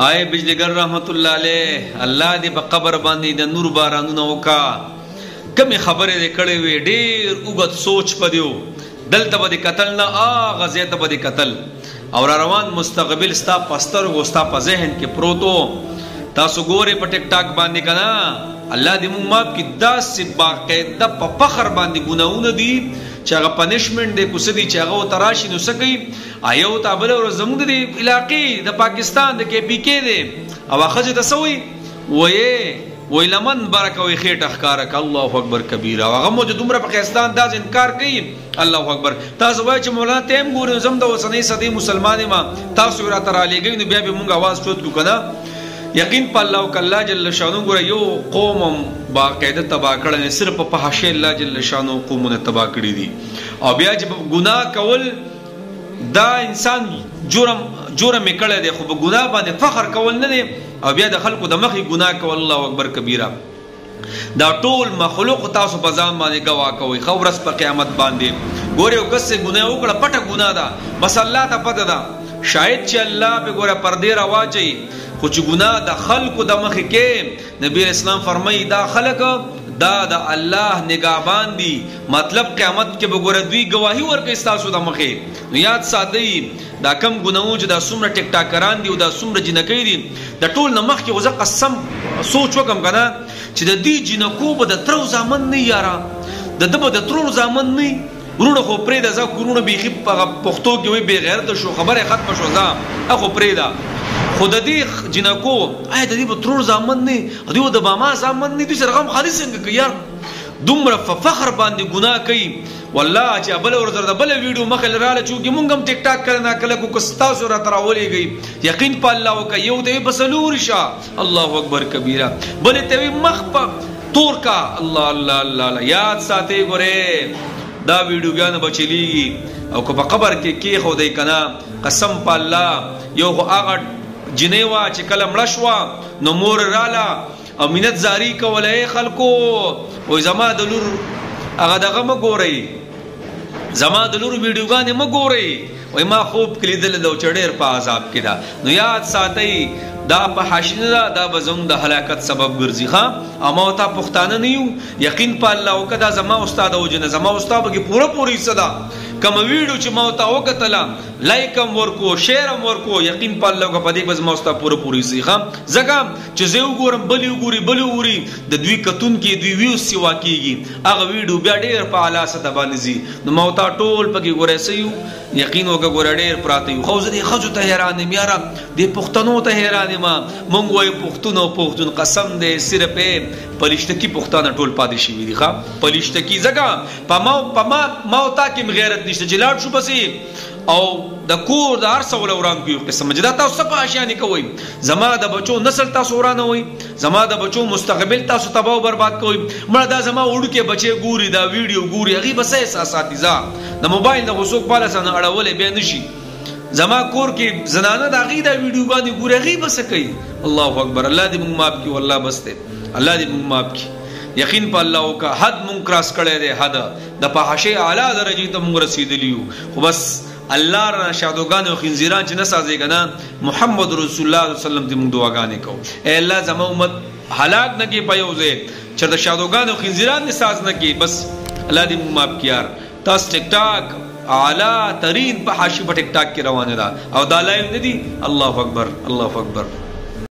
آئے بجلیگر رحمت اللہ علیہ اللہ دے بقبر باندی دا نور بارانو نوکا کمی خبرے دے کڑے ہوئے دیر اگت سوچ پا دیو دلتا با دی قتل نا آغا زیتا با دی قتل اور روان مستقبل ستا پستر گو ستا پا ذہن کے پروتو تاسو گورے پا ٹک ٹاک باندی کنا اللہ دی مماب کی دا سی باقیدہ پا پخر باندی گناون دی چاگا پنشمنٹ دے کسی دی چاگا و تراشی نو سکی آیو تا بلے اور زمون دی علاقی دا پاکستان دے کے پی کے دے او خج تسوی وی لمن برکوی خیٹ اخکارک اللہ اکبر کبیرہ و غمو جو دمرا پاکستان دا انکار کئی اللہ اکبر تاسو وای چھ مولانا تیم گوری زم دا وسنی صدی مسلمانی ما تاسو را ترا لے گئی نو بیا بی مونگ آواز چوت کو کنا یقین پا اللہ وک اللہ جل شانو گورا یو قوم باقاعدہ تباہ کردن صرف پا حاشی اللہ جل شانو قومون تباہ کردی دی او بیا جب گناہ کول دا انسان جرم کڑے دے خوب گناہ باندے فخر کول نہ دے او بیا دا خلقو دا مخی گناہ کول اللہ اکبر کبیرہ دا طول مخلوق تاسو پزام باندے گواہ کوئی خورس پا قیامت باندے گورے او کس سے گناہ اکڑا پٹا گناہ دا بس اللہ تا پتا دا شاید چی اللہ پہ گورے پردے روا چاہی کچھ گناہ دا خلق دا مخی کے نبی اسلام فرمائی دا خلق دا اللہ نگابان دی مطلب قیامت کے بگورا دوی گواہی ورکا استاسو دا مخی نو یاد سادئی دا کم گناہوں جو دا سمر ٹک ٹاک کران دی و دا سمر جنکی دی دا طول نمخ کی غزا قسم سوچ وکم کنا چی دا دی جنکو با دا ترو زامن نی یارا دا دبا دا ترو زامن نی ورون خو پریدا زا کرون بیخی پختو کی وی بے غیرت شو خبر ختم شو زا اخو پریدا خود دی جنکو آیا دی با ترور زامن نی دیو دا باما زامن نی دوی سر غم خالی سنگا که یار دومره فخر باندې گناہ کوي والله چې بل ور زر د بل ویډیو مخل رااله چونکی مونږ هم ټیک ټاک کړه کله کو کستا سره تراولې گئی یقین په الله وک یو دی بسلور شاه الله اکبر کبیره بل ته مخ په تور کا الله الله الله یاد ساتي ګوره دا ویډیو غان بچلیږي او کو په قبر کې خو دی کنا قسم په الله یو هغه جنیوا چې کله مړشوا نو مور رااله او منت زاری کولای خلکو وای زما د لور هغه دغه مګوري زما د لور ویډیوګانې مګوري وای ما خوب کلیدل د چړیر په عذاب کې دا نو یاد ساتي دا په حاشیه دا بزم د هلاکت سبب ګرځي ها اما تا پښتانه نه یو یقین په الله او کدا زما استاد او جن زما استاد به پوره صدا کم ویډیو چې ما تا وکتلا لایکم ورکو شیرم ورکو یقین په الله کو پدې بز ما استاد پوره سی ها زګم چې زه وګورم بلی ګوري د دوی کتون کې دوی ویو سی واکیږي هغه ویډیو بیا ډیر په اعلی سطح باندې زی نو ما تا ټول پکې ګورې سيو یقین وګ ګور ډیر پراته یو خو زه خجو ته حیران یم یاره د پښتنو ته حیران یم مونږ وای پښتون قسم دې صرف پلشتکی پښتانه ټول پادې شي وی ښا پلشتکی زګه پما تا کې غیرت نشته جلاد شو پسې او د کور د هر څول وران کیو قسم مجدا تاسو په اشیانی کوي زما د بچو نسل تاسو ورانه وي زما د بچو مستقبل تاسو تباہ و برباد کوي مړه دا زما وړو کې بچي ګوري دا ویډیو ګوري هغه بس احساسات ځا د موبایل د غوسوک بالا سره اړولې به نشي زما کور کې زنانه د هغه د ویډیو باندې ګوري هغه بس کوي الله اکبر الله دې موږ معاف کړي والله بس ته الله دې موږ معاف کړي یقین په الله او کا حد مون کراس کړي دے حد د فحاشی اعلی درجه ته مون رسیدلیو خو بس الله را شادوغان او خنزیران چې نسازي کنا محمد رسول الله صلی الله علیه وسلم دې مون دعاګانې کو اے الله زما امت هلاک نه کې پيوزه چې د شادوغان او خنزیران نساز نه کې بس الله دې مون معاف کیار تاس ټیک ټاک اعلی ترین په حاشی په ټیک ټاک کې روانه ده او دا لایو ندی الله اکبر الله اکبر